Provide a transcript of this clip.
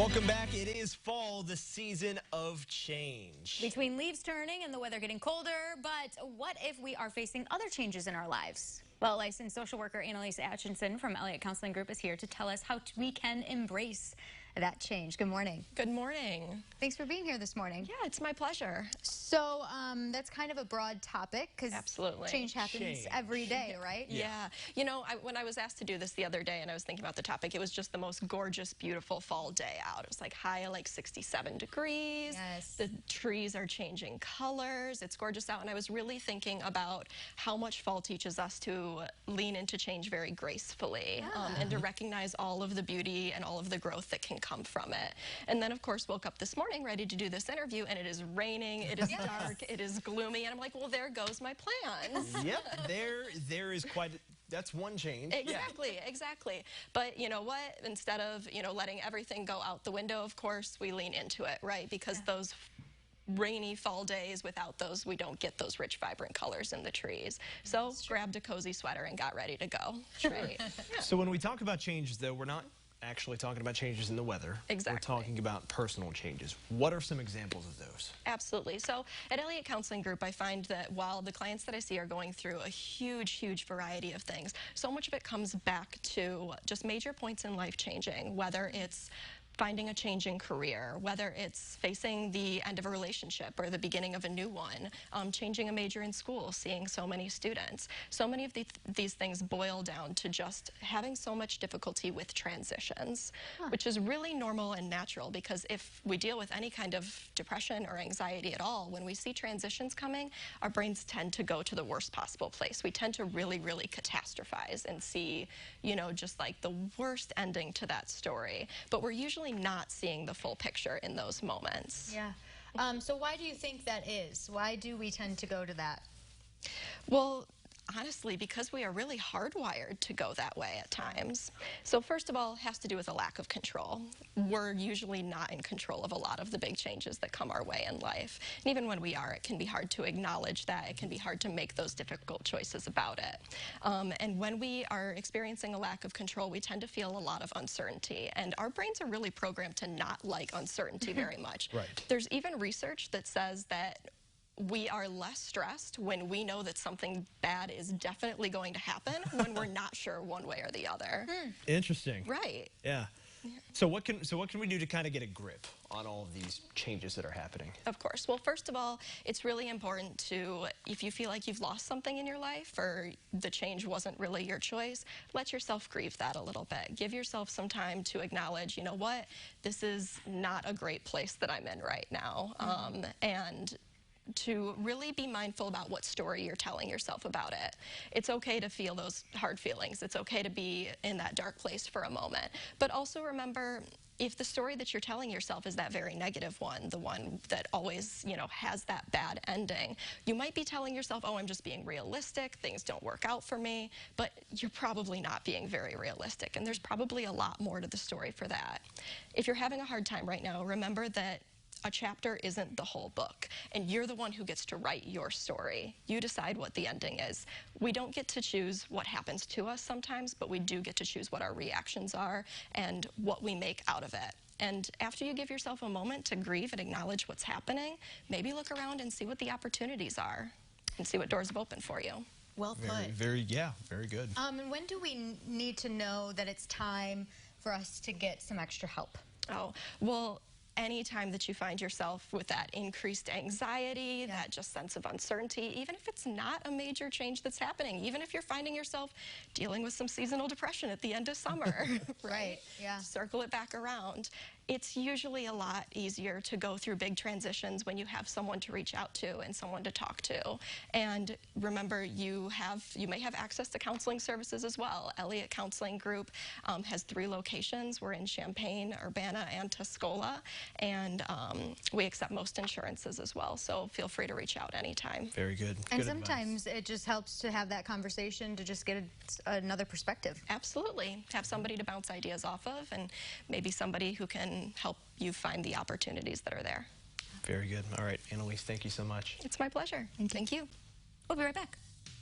Welcome back. It is fall, the season of change. Between leaves turning and the weather getting colder, but what if we are facing other changes in our lives? Well, licensed social worker Analise Atichison from Elliot Counseling Group is here to tell us how we can embrace that change. Good morning. Good morning. Thanks for being here this morning. Yeah, it's my pleasure. So that's kind of a broad topic because change happens every day, right? Yeah. You know, when I was asked to do this the other day and I was thinking about the topic, it was just the most gorgeous, beautiful fall day out. It was like high of like 67 degrees. Yes. The trees are changing colors. It's gorgeous out. And I was really thinking about how much fall teaches us to lean into change very gracefully and to recognize all of the beauty and all of the growth that can come from it. And then, of course, woke up this morning ready to do this interview, and it is raining, it is dark, it is gloomy, and I'm like, well, there goes my plans. Yep, there is that's one change. Exactly, exactly. But you know what? Instead of, letting everything go out the window, of course, we lean into it, right? Because those rainy fall days, without those, we don't get those rich, vibrant colors in the trees. So grabbed a cozy sweater and got ready to go. Right. So when we talk about changes, though, we're not actually talking about changes in the weather. Exactly. We're talking about personal changes. What are some examples of those? Absolutely. So at Elliot Counseling Group, I find that while the clients that I see are going through a huge, huge variety of things, so much of it comes back to just major points in life changing, whether it's finding a change in career, whether it's facing the end of a relationship or the beginning of a new one, changing a major in school, seeing so many students. So many of these things boil down to just having so much difficulty with transitions, which is really normal and natural, because if we deal with any kind of depression or anxiety at all, when we see transitions coming, our brains tend to go to the worst possible place. We tend to really, really catastrophize and see, just like the worst ending to that story. But we're usually not seeing the full picture in those moments. Yeah. So why do you think that is? Why do we tend to go to that? Well, honestly, because we are really hardwired to go that way at times. So first of all, it has to do with a lack of control. We're usually not in control of a lot of the big changes that come our way in life. And even when we are, it can be hard to acknowledge that. It can be hard to make those difficult choices about it. And when we are experiencing a lack of control, we tend to feel a lot of uncertainty. And our brains are really programmed to not like uncertainty very much. Right. There's even research that says that we are less stressed when we know that something bad is definitely going to happen when we're not sure one way or the other. Interesting. Right. Yeah. So what can we do to kind of get a grip on all of these changes that are happening? Of course. Well, first of all, it's really important to, if you feel like you've lost something in your life or the change wasn't really your choice, let yourself grieve that a little bit. Give yourself some time to acknowledge, you know what, this is not a great place that I'm in right now. And to really be mindful about what story you're telling yourself about it. It's okay to feel those hard feelings. It's okay to be in that dark place for a moment. But also remember, if the story that you're telling yourself is that very negative one, the one that always, has that bad ending, you might be telling yourself, oh, I'm just being realistic, things don't work out for me, but you're probably not being very realistic, and there's probably a lot more to the story for that. If you're having a hard time right now, remember that a chapter isn't the whole book, and you're the one who gets to write your story. You decide what the ending is. We don't get to choose what happens to us sometimes, but we do get to choose what our reactions are and what we make out of it. And after you give yourself a moment to grieve and acknowledge what's happening, maybe look around and see what the opportunities are and see what doors have opened for you. Well put. Very good. And when do we need to know that it's time for us to get some extra help? Oh, well, anytime that you find yourself with that increased anxiety, that just sense of uncertainty, even if it's not a major change that's happening, even if you're finding yourself dealing with some seasonal depression at the end of summer, right? Yeah. Circle it back around. It's usually a lot easier to go through big transitions when you have someone to reach out to and someone to talk to. And remember, you may have access to counseling services as well. Elliot Counseling Group has 3 locations. We're in Champaign, Urbana, and Tuscola, and we accept most insurances as well. So feel free to reach out anytime. Very good. And good sometimes advice. It just helps to have that conversation to just get another perspective. Absolutely. Have somebody to bounce ideas off of, and maybe somebody who can help you find the opportunities that are there. Very good. All right, Analise, thank you so much. It's my pleasure. Thank you. We'll be right back.